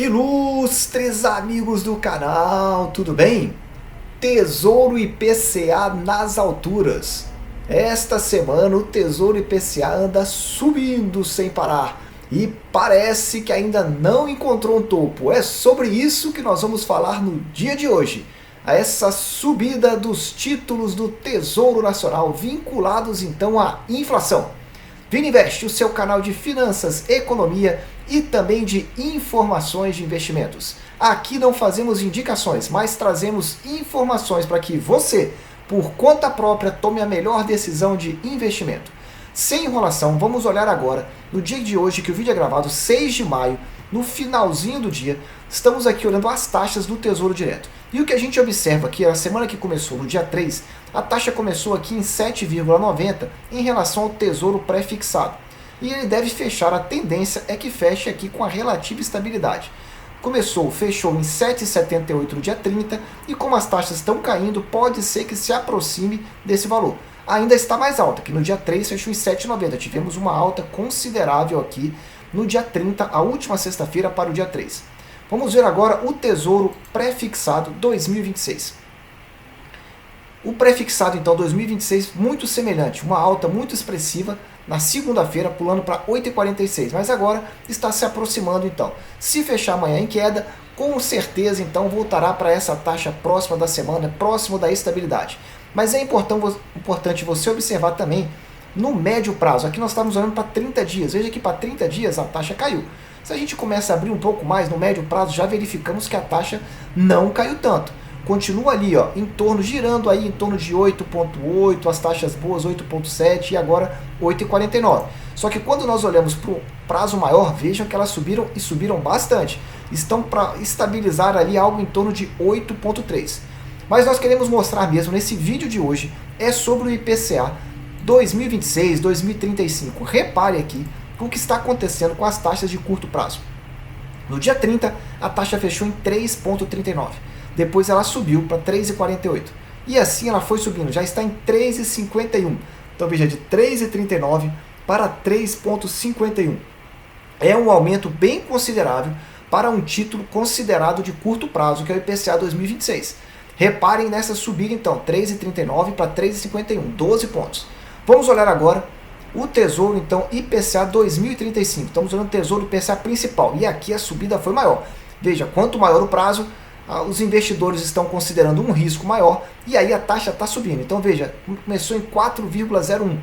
Ilustres amigos do canal, tudo bem? Tesouro IPCA nas alturas. Esta semana o Tesouro IPCA anda subindo sem parar e parece que ainda não encontrou um topo. É sobre isso que nós vamos falar no dia de hoje. Essa subida dos títulos do Tesouro Nacional vinculados então à inflação. Vininvest, o seu canal de finanças, economia e também de informações de investimentos. Aqui não fazemos indicações, mas trazemos informações para que você, por conta própria, tome a melhor decisão de investimento. Sem enrolação, vamos olhar agora, no dia de hoje, que o vídeo é gravado 6 de maio, no finalzinho do dia, estamos aqui olhando as taxas do Tesouro Direto. E o que a gente observa aqui, a semana que começou, no dia 3, a taxa começou aqui em 7,90 em relação ao Tesouro pré-fixado. E ele deve fechar, a tendência é que feche aqui com a relativa estabilidade. Fechou em 7,78 no dia 30 e como as taxas estão caindo, pode ser que se aproxime desse valor. Ainda está mais alta, que no dia 3 fechou em 7,90. Tivemos uma alta considerável aqui no dia 30, a última sexta-feira para o dia 3. Vamos ver agora o Tesouro pré-fixado 2026. O pré-fixado, então, 2026, muito semelhante, uma alta muito expressiva na segunda-feira, pulando para 8,46, mas agora está se aproximando, então. Se fechar amanhã em queda, com certeza, então, voltará para essa taxa próxima da semana, próximo da estabilidade. Mas é importante você observar também no médio prazo. Aqui nós estamos olhando para 30 dias. Veja que para 30 dias a taxa caiu. Se a gente começa a abrir um pouco mais no médio prazo, já verificamos que a taxa não caiu tanto. Continua ali, ó, girando aí em torno de 8,8, as taxas boas 8,7 e agora 8,49. Só que quando nós olhamos para o prazo maior, vejam que elas subiram e subiram bastante. Estão para estabilizar ali algo em torno de 8,3. Mas nós queremos mostrar mesmo nesse vídeo de hoje é sobre o IPCA 2026, 2035. Repare aqui o que está acontecendo com as taxas de curto prazo. No dia 30, a taxa fechou em 3,39. Depois ela subiu para 3,48. E assim ela foi subindo, já está em 3,51. Então veja, de 3,39 para 3,51. É um aumento bem considerável para um título considerado de curto prazo, que é o IPCA 2026. Reparem nessa subida então, 3,39 para 3,51, 12 pontos. Vamos olhar agora o Tesouro, então, IPCA 2035. Estamos olhando o Tesouro IPCA principal. E aqui a subida foi maior. Veja, quanto maior o prazo, os investidores estão considerando um risco maior. E aí a taxa está subindo. Então, veja, começou em 4,01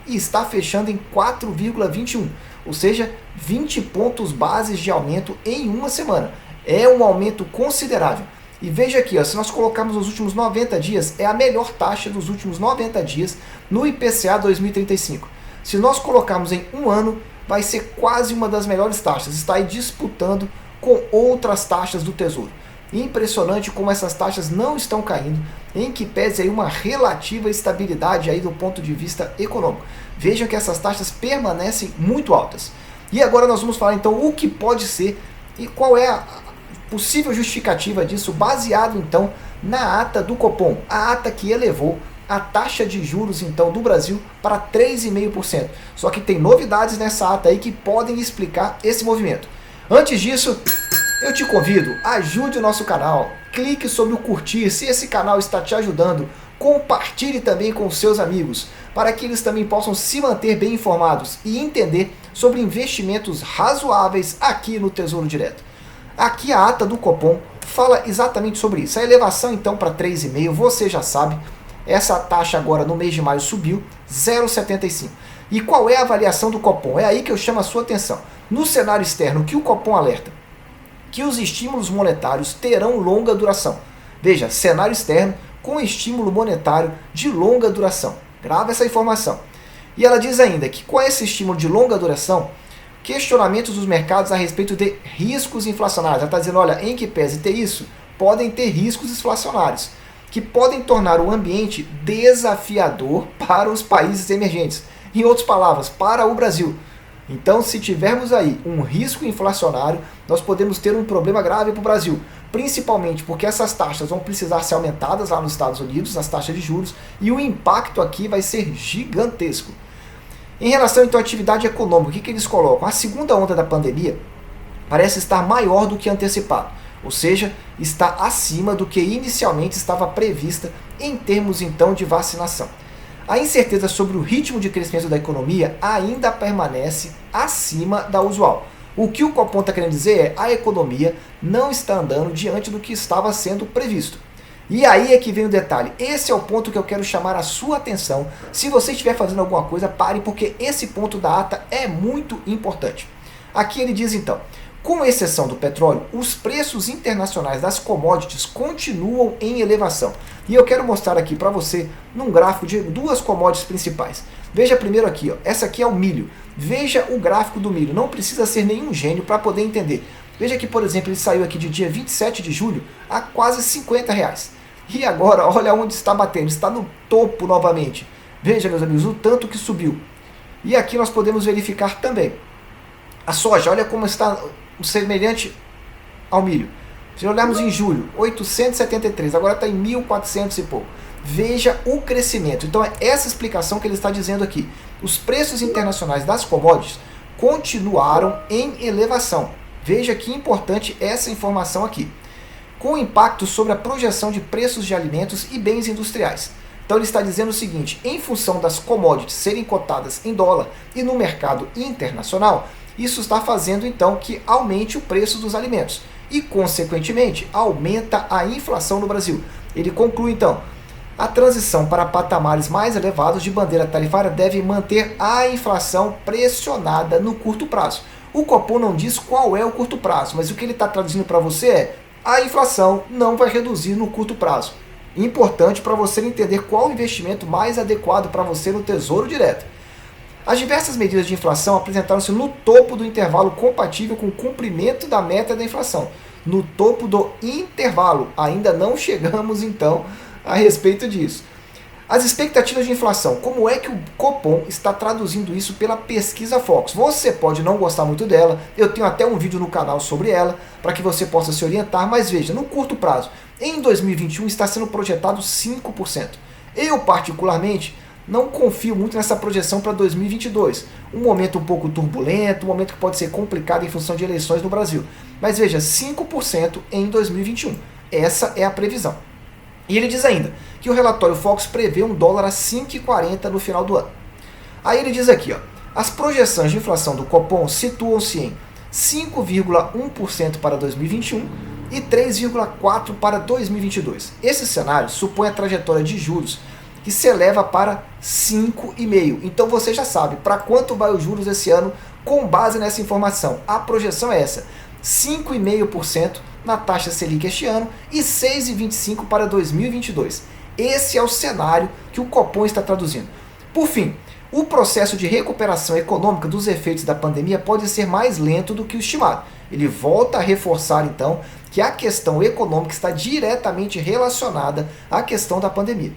e está fechando em 4,21. Ou seja, 20 pontos bases de aumento em uma semana. É um aumento considerável. E veja aqui, ó, se nós colocarmos os últimos 90 dias, é a melhor taxa dos últimos 90 dias no IPCA 2035. Se nós colocarmos em um ano, vai ser quase uma das melhores taxas. Está aí disputando com outras taxas do Tesouro. Impressionante como essas taxas não estão caindo, em que pese aí uma relativa estabilidade aí do ponto de vista econômico. Vejam que essas taxas permanecem muito altas. E agora nós vamos falar então o que pode ser e qual é a possível justificativa disso, baseado então na ata do Copom, a ata que elevou a taxa de juros então do Brasil para 3,5%. Só que tem novidades nessa ata aí que podem explicar esse movimento. Antes disso, eu te convido, ajude o nosso canal, clique sobre o curtir, se esse canal está te ajudando, compartilhe também com seus amigos, para que eles também possam se manter bem informados e entender sobre investimentos razoáveis aqui no Tesouro Direto. Aqui a ata do Copom fala exatamente sobre isso. A elevação então para 3,5%, você já sabe, essa taxa agora no mês de maio subiu 0,75. E qual é a avaliação do Copom? É aí que eu chamo a sua atenção. No cenário externo, o que o Copom alerta? Que os estímulos monetários terão longa duração. Veja, cenário externo com estímulo monetário de longa duração. Grava essa informação. E ela diz ainda que com esse estímulo de longa duração, questionamentos dos mercados a respeito de riscos inflacionários. Ela está dizendo, olha, em que pese ter isso, podem ter riscos inflacionários, que podem tornar o ambiente desafiador para os países emergentes. Em outras palavras, para o Brasil. Então, se tivermos aí um risco inflacionário, nós podemos ter um problema grave para o Brasil. Principalmente porque essas taxas vão precisar ser aumentadas lá nos Estados Unidos, as taxas de juros, e o impacto aqui vai ser gigantesco. Em relação então à atividade econômica, o que eles colocam? A segunda onda da pandemia parece estar maior do que antecipado, ou seja, está acima do que inicialmente estava prevista em termos então de vacinação. A incerteza sobre o ritmo de crescimento da economia ainda permanece acima da usual. O que o Copom está querendo dizer é a economia não está andando diante do que estava sendo previsto. E aí é que vem o detalhe, esse é o ponto que eu quero chamar a sua atenção. Se você estiver fazendo alguma coisa, pare, porque esse ponto da ata é muito importante. Aqui ele diz então, com exceção do petróleo, os preços internacionais das commodities continuam em elevação. E eu quero mostrar aqui para você num gráfico de duas commodities principais. Veja primeiro aqui, ó, essa aqui é o milho. Veja o gráfico do milho, não precisa ser nenhum gênio para poder entender. Veja que, por exemplo, ele saiu aqui de dia 27 de julho a quase R$50. E agora, olha onde está batendo, está no topo novamente. Veja, meus amigos, o tanto que subiu. E aqui nós podemos verificar também. A soja, olha como está semelhante ao milho. Se olharmos em julho, 873, agora está em 1.400 e pouco. Veja o crescimento. Então é essa explicação que ele está dizendo aqui. Os preços internacionais das commodities continuaram em elevação. Veja que importante essa informação aqui. Com impacto sobre a projeção de preços de alimentos e bens industriais. Então ele está dizendo o seguinte, em função das commodities serem cotadas em dólar e no mercado internacional, isso está fazendo então que aumente o preço dos alimentos e, consequentemente, aumenta a inflação no Brasil. Ele conclui então, a transição para patamares mais elevados de bandeira tarifária deve manter a inflação pressionada no curto prazo. O Copom não diz qual é o curto prazo, mas o que ele está traduzindo para você é a inflação não vai reduzir no curto prazo. Importante para você entender qual o investimento mais adequado para você no Tesouro Direto. As diversas medidas de inflação apresentaram-se no topo do intervalo compatível com o cumprimento da meta da inflação. No topo do intervalo. Ainda não chegamos, então, a respeito disso. As expectativas de inflação. Como é que o Copom está traduzindo isso pela pesquisa Focus? Você pode não gostar muito dela. Eu tenho até um vídeo no canal sobre ela, para que você possa se orientar. Mas veja, no curto prazo, em 2021 está sendo projetado 5%. Eu, particularmente, não confio muito nessa projeção para 2022. Um momento um pouco turbulento, um momento que pode ser complicado em função de eleições no Brasil. Mas veja, 5% em 2021. Essa é a previsão. E ele diz ainda que o relatório Focus prevê um dólar a 5,40 no final do ano. Aí ele diz aqui, ó, as projeções de inflação do Copom situam-se em 5,1% para 2021 e 3,4% para 2022. Esse cenário supõe a trajetória de juros que se eleva para 5,5%. Então você já sabe para quanto vai os juros esse ano com base nessa informação. A projeção é essa, 5,5% na taxa Selic este ano e 6,25% para 2022. Esse é o cenário que o Copom está traduzindo. Por fim, o processo de recuperação econômica dos efeitos da pandemia pode ser mais lento do que o estimado. Ele volta a reforçar então que a questão econômica está diretamente relacionada à questão da pandemia.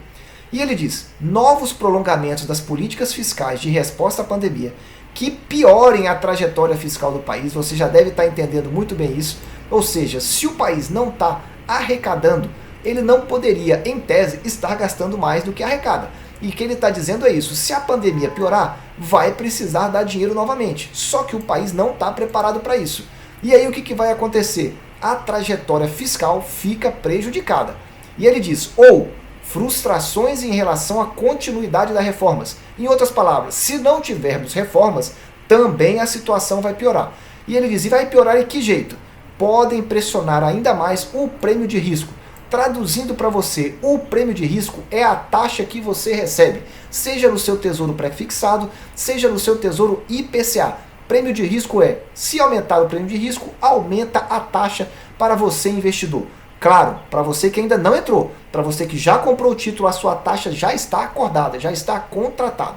E ele diz, novos prolongamentos das políticas fiscais de resposta à pandemia que piorem a trajetória fiscal do país, você já deve estar entendendo muito bem isso, ou seja, se o país não está arrecadando, ele não poderia, em tese, estar gastando mais do que arrecada. E o que ele está dizendo é isso, se a pandemia piorar, vai precisar dar dinheiro novamente, só que o país não está preparado para isso. E aí o que vai acontecer? A trajetória fiscal fica prejudicada. E ele diz, ou frustrações em relação à continuidade das reformas. Em outras palavras, se não tivermos reformas, também a situação vai piorar. E ele diz, e vai piorar em que jeito? Podem pressionar ainda mais o prêmio de risco. Traduzindo para você, o prêmio de risco é a taxa que você recebe, seja no seu tesouro pré-fixado, seja no seu tesouro IPCA. Prêmio de risco é, se aumentar o prêmio de risco, aumenta a taxa para você investidor. Claro, para você que ainda não entrou, para você que já comprou o título, a sua taxa já está acordada, já está contratada.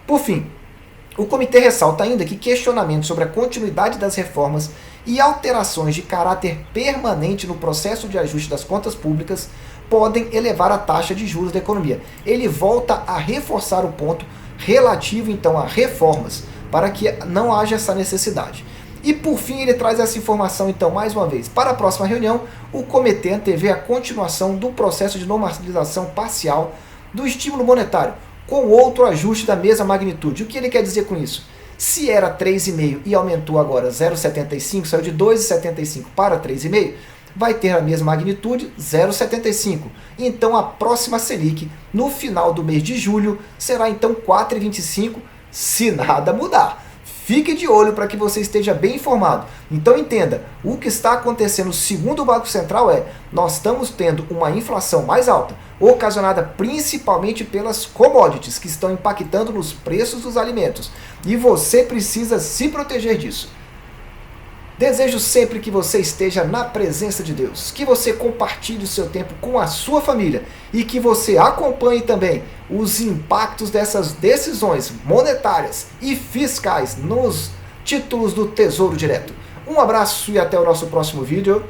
Por fim, o comitê ressalta ainda que questionamentos sobre a continuidade das reformas e alterações de caráter permanente no processo de ajuste das contas públicas podem elevar a taxa de juros da economia. Ele volta a reforçar o ponto relativo então a reformas, para que não haja essa necessidade. E por fim ele traz essa informação então mais uma vez. Para a próxima reunião, o comitê antevê a continuação do processo de normalização parcial do estímulo monetário, com outro ajuste da mesma magnitude. O que ele quer dizer com isso? Se era 3,5 e aumentou agora 0,75, saiu de 2,75 para 3,5, vai ter a mesma magnitude, 0,75. Então a próxima Selic, no final do mês de julho, será então 4,25, se nada mudar. Fique de olho para que você esteja bem informado. Então entenda, o que está acontecendo segundo o Banco Central nós estamos tendo uma inflação mais alta, ocasionada principalmente pelas commodities, que estão impactando nos preços dos alimentos. E você precisa se proteger disso. Desejo sempre que você esteja na presença de Deus, que você compartilhe o seu tempo com a sua família e que você acompanhe também os impactos dessas decisões monetárias e fiscais nos títulos do Tesouro Direto. Um abraço e até o nosso próximo vídeo.